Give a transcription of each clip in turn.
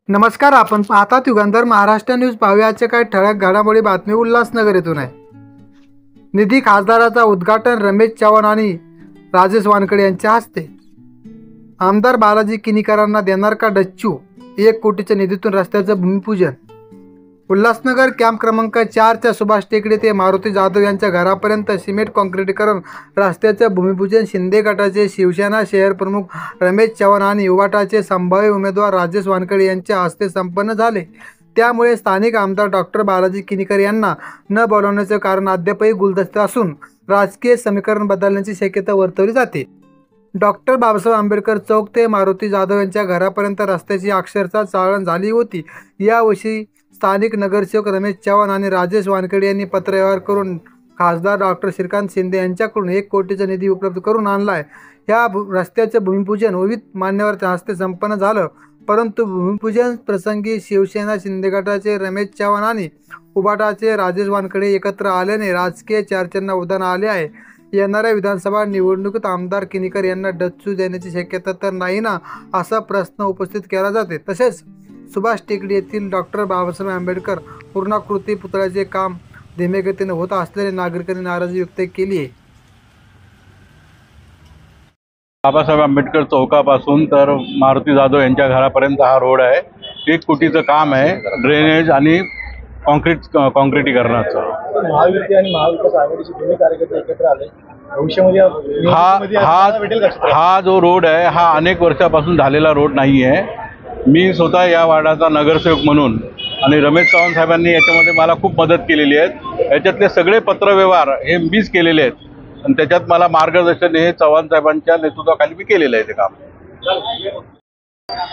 नमस्कार, आपण पाहतात युगंधर महाराष्ट्र न्यूज. पाहुयाचे काही ठळक घडामोडी. बातमी उल्हासनगर येथून आहे. निधी खासदाराचा उद्घाटन रमेश चव्हाण आणि राजेश वानकडे यांच्या हस्ते. आमदार बालाजी किनीकरांना देणार का डच्चू? 1 कोटीच्या निधीतून रस्त्याचं भूमिपूजन. उल्हासनगर कॅम्प क्रमांक 4च्या सुभाष टेकडी ते मारुती जाधव यांच्या घरापर्यंत सिमेंट काँक्रिटीकरण रस्त्याचं भूमिपूजन शिंदे गटाचे शिवसेना शहर प्रमुख रमेश चव्हाण आणि उबाटाचे संभाव्य उमेदवार राजेश वानकडे यांच्या हस्ते संपन्न झाले. त्यामुळे स्थानिक आमदार डॉक्टर बालाजी किनीकर यांना न बोलावण्याचं कारण अद्यापही गुलदस्ते असून राजकीय समीकरण बदलण्याची शक्यता वर्तवली जाते. डॉक्टर बाबासाहेब आंबेडकर चौक ते मारुती जाधव यांच्या घरापर्यंत रस्त्याची अक्षरशः चाळण झाली होती. याविषयी स्थानिक नगरसेवक रमेश चव्हाण आणि राजेश वानकडे यांनी पत्रव्यवहार करून खासदार डॉक्टर श्रीकांत शिंदे यांच्याकडून 1 कोटीचा निधी उपलब्ध करून आणला आहे. या रस्त्याचं भूमिपूजन विविध मान्यवरांच्या हस्ते संपन्न झालं. परंतु भूमिपूजन प्रसंगी शिवसेना शिंदे गटाचे रमेश चव्हाण आणि उबाटाचे राजेश वानकडे एकत्र आल्याने राजकीय चर्चांना उधाण आले आहे. येणाऱ्या विधानसभा निवडणुकीत आमदार किनीकर यांना डच्चू देण्याची शक्यता तर नाही ना, असा प्रश्न उपस्थित केला जाते. तसेच सुभाष टेकडी येथील डॉक्टर बाबासाहेब आंबेडकर पूर्णाकृती पुतळ्याचे काम धीम्या गतीने होत असल्याने नागरिकांनी नाराजी व्यक्त केली आहे. बाबासाहेब आंबेडकर चौकापासून तर मारुती जाधव यांच्या घरापर्यंत हा रोड आहे. 1 कोटीचं काम आहे, ड्रेनेज आणि काँक्रिटीकरणाचं. महायुती आणि महाविकास आघाडीचे दोन्ही कार्यकर्ते एकत्र आले. भविष्यामध्ये हा जो रोड आहे हा अनेक वर्षापासून झालेला रोड नाही आहे. मी स्वतः या वार्डाचा नगरसेवक म्हणून आणि रमेश चव्हाण साहेबांनी याच्यामध्ये मला खूप मदत केलेली आहे. याच्यातले सगळे पत्रव्यवहार हे मीच केलेले आहेत आणि त्याच्यात मला मार्गदर्शन हे चव्हाण साहेबांच्या नेतृत्वाखाली मी केलेलं आहे ते काम.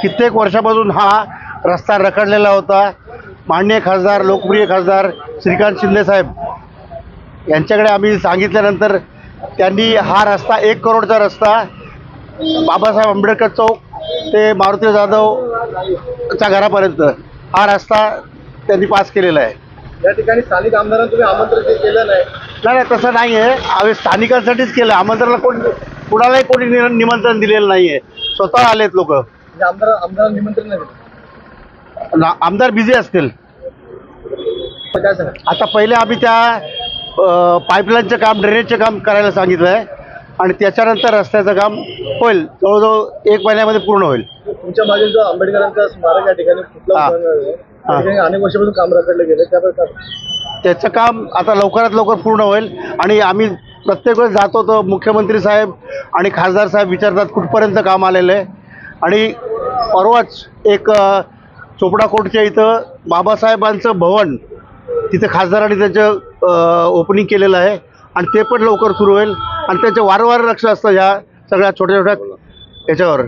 कित्येक वर्षापासून हा रस्ता रखडलेला होता. माननीय खासदार, लोकप्रिय खासदार श्रीकांत शिंदे साहेब यांच्याकडे आम्ही सांगितल्यानंतर त्यांनी हा रस्ता 1 करोडचा रस्ता बाबासाहेब आंबेडकर चौक ते मारुती जाधवच्या घरापर्यंत हा रस्ता त्यांनी पास केलेला आहे. या ठिकाणी स्थानिक आमदारांना तुम्ही आमंत्रण केलं नाही, तसं नाही आहे. आम्ही स्थानिकांसाठीच केलं. आमंत्रणाला कुणालाही कोणी निमंत्रण दिलेलं नाही आहे. स्वतः आलेत लोक. आमदार निमंत्रण नाही दिलं. आमदार बिझी असतील. काय सांगा? आता पहिले आम्ही त्या पाईपलाईनचं काम, ड्रेनेजचं काम करायला सांगितलं आहे आणि त्याच्यानंतर रस्त्याचं काम होईल. जवळजवळ 1 महिन्यामध्ये पूर्ण होईल. तुमच्या मागे जो आंबेडकरांचा स्मारक या ठिकाणी अनेक वर्षापासून काम रखडलं गेलं, त्याचं काम आता लवकरात लवकर पूर्ण होईल. आणि आम्ही प्रत्येक वेळेस जातो तर मुख्यमंत्री साहेब आणि खासदार साहेब विचारतात कुठपर्यंत काम आलेलं आहे. आणि परवाच एक चोपडा कोर्टच्या इथं बाबासाहेबांचं भवन तिथे खासदारांनी त्याचं ओपनिंग केलेलं आहे आणि ते पण लवकर सुरू होईल. आणि त्याचं वारंवार लक्ष असतं ह्या सगळ्या छोट्या छोट्या याच्यावर.